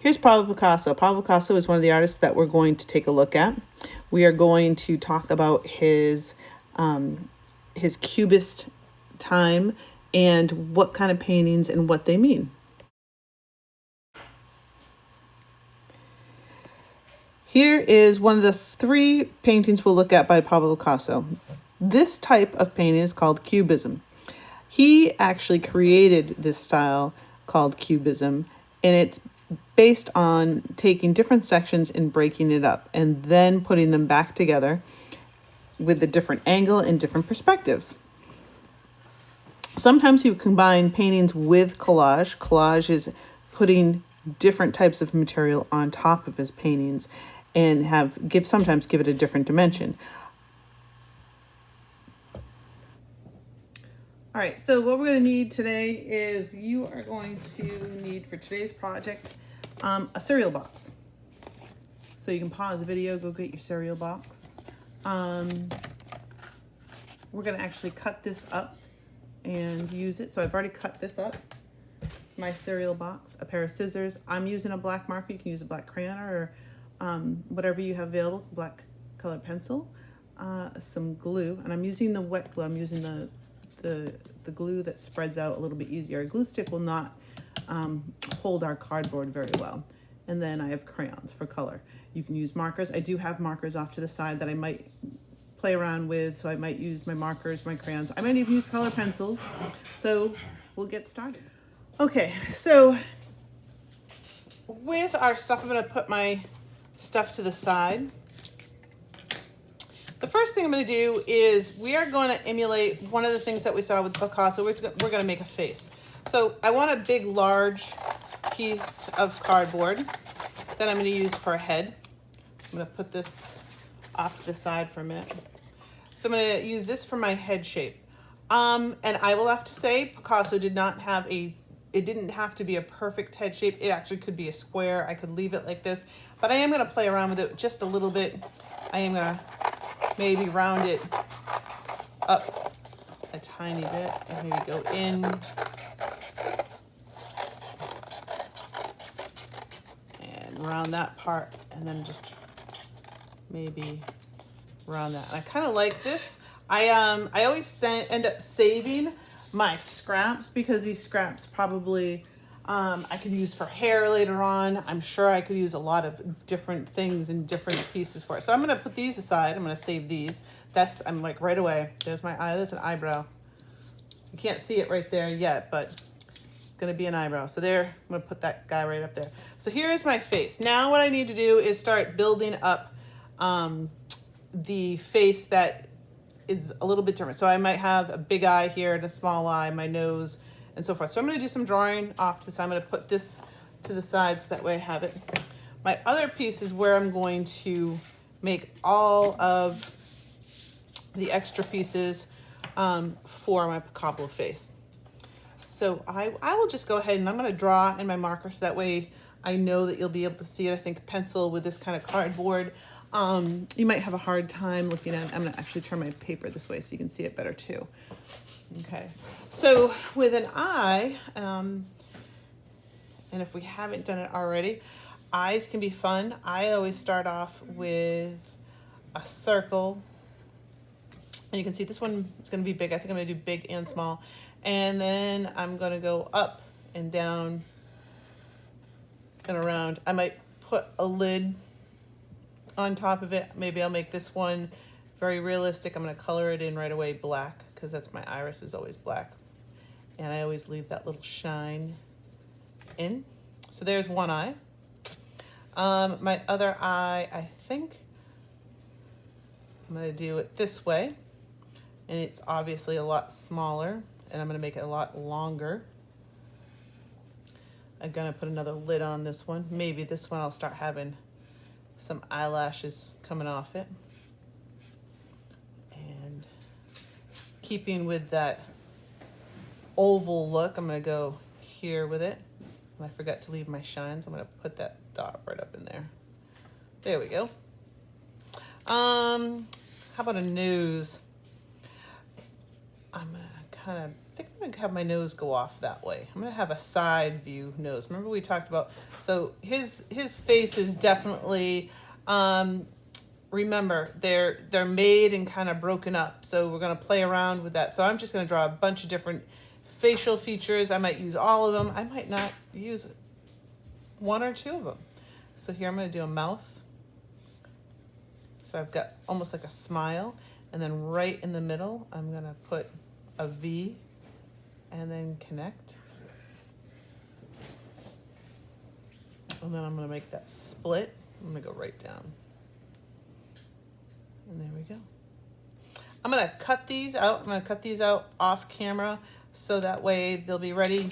Here's Pablo Picasso. Pablo Picasso is one of the artists that we're going to take a look at. We are going to talk about his cubist time and what kind of paintings and what they mean. Here is one of the three paintings we'll look at by Pablo Picasso. This type of painting is called cubism. He actually created this style called cubism, and it's based on taking different sections and breaking it up and then putting them back together with a different angle and different perspectives. Sometimes he would combine paintings with collage. Collage is putting different types of material on top of his paintings and sometimes give it a different dimension. All right, so what we're going to need today is you are going to need for today's project a cereal box. So you can pause the video, go get your cereal box. We're going to actually cut this up and use it. So I've already cut this up. It's my cereal box, a pair of scissors. I'm using a black marker. You can use a black crayon or whatever you have available, black colored pencil, some glue, and I'm using the wet glue. I'm using the glue that spreads out a little bit easier. A glue stick will not hold our cardboard very well. And then I have crayons for color. You can use markers. I do have markers off to the side that I might play around with, so I might use my markers, my crayons. I might even use color pencils. So we'll get started. Okay, so with our stuff, I'm gonna put my stuff to the side. The first thing I'm going to do is we are going to emulate one of the things that we saw with Picasso. We're going to make a face. So I want a big, large piece of cardboard that I'm going to use for a head. I'm going to put this off to the side for a minute. So I'm going to use this for my head shape. And I will have to say Picasso didn't have to be a perfect head shape. It actually could be a square. I could leave it like this, but I am going to play around with it just a little bit. I am going to maybe round it up a tiny bit and maybe go in and round that part and then just maybe round that. And I kind of like this. I always end up saving my scraps because these scraps probably I could use for hair later on. I'm sure I could use a lot of different things and different pieces for it. So I'm going to put these aside. I'm going to save these. I'm like right away. There's my eye. There's an eyebrow. You can't see it right there yet, but it's going to be an eyebrow. So there, I'm going to put that guy right up there. So here is my face. Now what I need to do is start building up the face that is a little bit different. So I might have a big eye here and a small eye, my nose, and so forth. So I'm going to do some drawing off to the side. I'm going to put this to the side so that way I have it. My other piece is where I'm going to make all of the extra pieces for my Pablo face. So I will just go ahead and I'm going to draw in my marker so that way I know that you'll be able to see it. I think a pencil with this kind of cardboard, you might have a hard time looking at it. I'm going to actually turn my paper this way so you can see it better too. Okay, so with an eye, and if we haven't done it already, eyes can be fun. I always start off with a circle. And you can see this one is going to be big. I think I'm going to do big and small. And then I'm going to go up and down and around. I might put a lid on top of it. Maybe I'll make this one very realistic. I'm going to color it in right away black because that's my iris is always black. And I always leave that little shine in. So there's one eye. My other eye, I think I'm going to do it this way. And it's obviously a lot smaller. And I'm going to make it a lot longer. I'm going to put another lid on this one. Maybe this one I'll start having some eyelashes coming off it. And keeping with that oval look, I'm going to go here with it. And I forgot to leave my shine, so I'm going to put that dot right up in there. There we go. How about a nose? I'm going to kind of, I think I'm gonna have my nose go off that way. I'm gonna have a side view nose. Remember we talked about, so his face is definitely, remember they're made and kind of broken up. So we're gonna play around with that. So I'm just gonna draw a bunch of different facial features. I might use all of them. I might not use one or two of them. So here I'm gonna do a mouth. So I've got almost like a smile, and then right in the middle, I'm gonna put a V and then connect. And then I'm gonna make that split. I'm gonna go right down. And there we go. I'm gonna cut these out. I'm gonna cut these out off camera so that way they'll be ready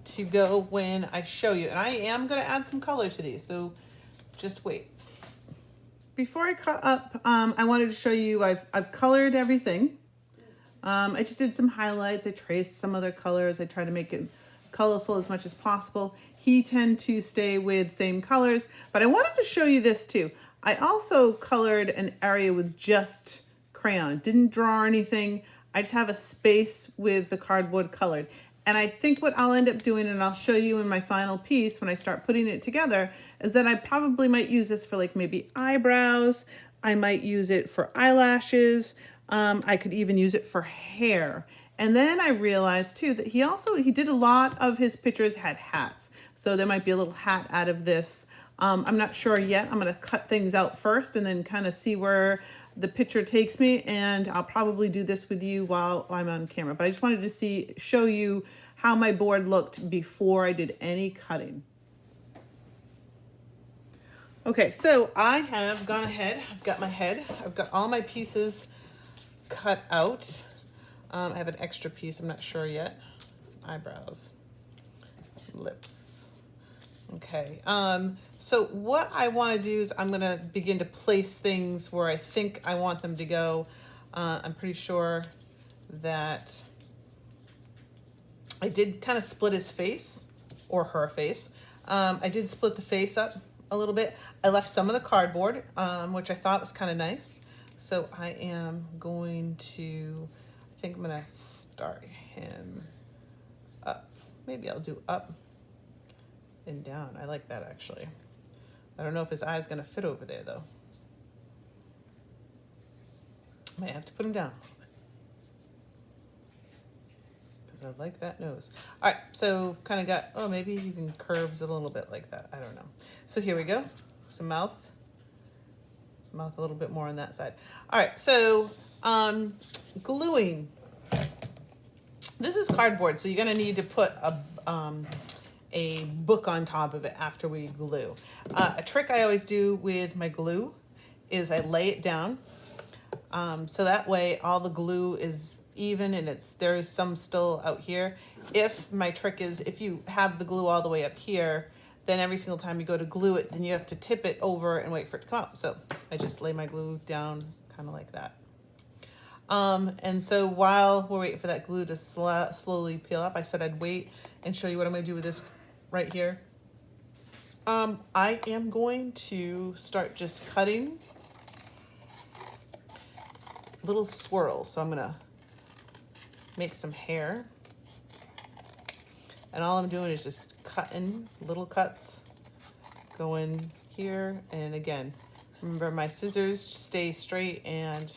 to go when I show you. And I am gonna add some color to these, so just wait. Before I cut up, I wanted to show you, I've colored everything. I just did some highlights. I traced some other colors. I tried to make it colorful as much as possible. He tend to stay with same colors, but I wanted to show you this too. I also colored an area with just crayon. Didn't draw anything. I just have a space with the cardboard colored. And I think what I'll end up doing, and I'll show you in my final piece when I start putting it together, is that I probably might use this for like maybe eyebrows. I might use it for eyelashes. I could even use it for hair. And then I realized too that he did a lot of his pictures had hats. So there might be a little hat out of this. I'm not sure yet. I'm gonna cut things out first and then kind of see where the picture takes me, and I'll probably do this with you while I'm on camera. But I just wanted to show you how my board looked before I did any cutting. Okay, so I have gone ahead, I've got my head, I've got all my pieces cut out. I have an extra piece, I'm not sure yet. Some eyebrows, some lips. Okay, so what I want to do is I'm going to begin to place things where I think I want them to go. I'm pretty sure that I did kind of split his face, or her face. I did split the face up a little bit. I left some of the cardboard, which I thought was kind of nice. So I am going to, I think I'm going to start him up. Maybe I'll do up and down. I like that actually. I don't know if his eye's gonna fit over there though. Might have to put him down because I like that nose. All right, so kind of got, oh, maybe even curves a little bit like that. I don't know. So here we go. Some mouth a little bit more on that side. All right, so gluing. This is cardboard, so you're gonna need to put a book on top of it after we glue. A trick I always do with my glue is I lay it down, so that way all the glue is even and there is some still out here. My trick is if you have the glue all the way up here, then every single time you go to glue it, then you have to tip it over and wait for it to come up. So I just lay my glue down kind of like that. And so while we're waiting for that glue to slowly peel up, I said I'd wait and show you what I'm going to do with this right here. I am going to start just cutting little swirls. So I'm going to make some hair. And all I'm doing is just cutting little cuts, going here. And again, remember my scissors stay straight and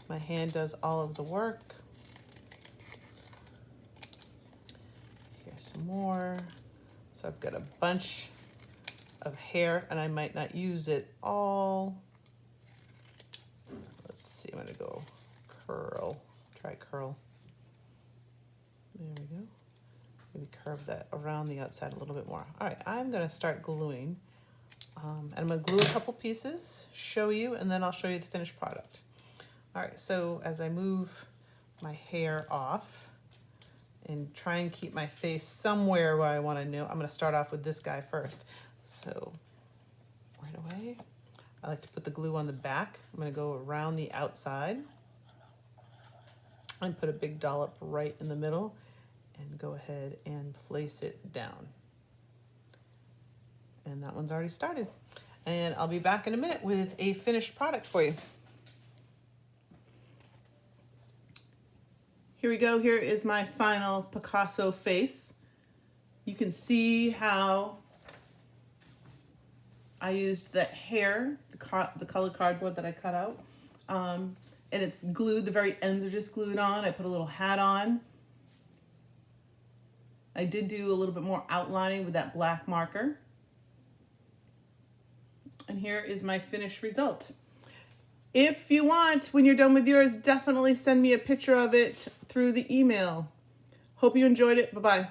my hand does all of the work. Here's some more. So I've got a bunch of hair and I might not use it all. Let's see, I'm gonna go curl, try curl. There we go. Maybe curve that around the outside a little bit more. All right, I'm gonna start gluing. And I'm gonna glue a couple pieces, show you, and then I'll show you the finished product. All right, so as I move my hair off and try and keep my face somewhere where I want to know, I'm going to start off with this guy first. So right away, I like to put the glue on the back. I'm going to go around the outside and put a big dollop right in the middle and go ahead and place it down. And that one's already started. And I'll be back in a minute with a finished product for you. Here we go. Here is my final Picasso face. You can see how I used that hair, the colored cardboard that I cut out. And it's glued, the very ends are just glued on. I put a little hat on. I did do a little bit more outlining with that black marker. And here is my finished result. If you want, when you're done with yours, definitely send me a picture of it through the email. Hope you enjoyed it. Bye-bye.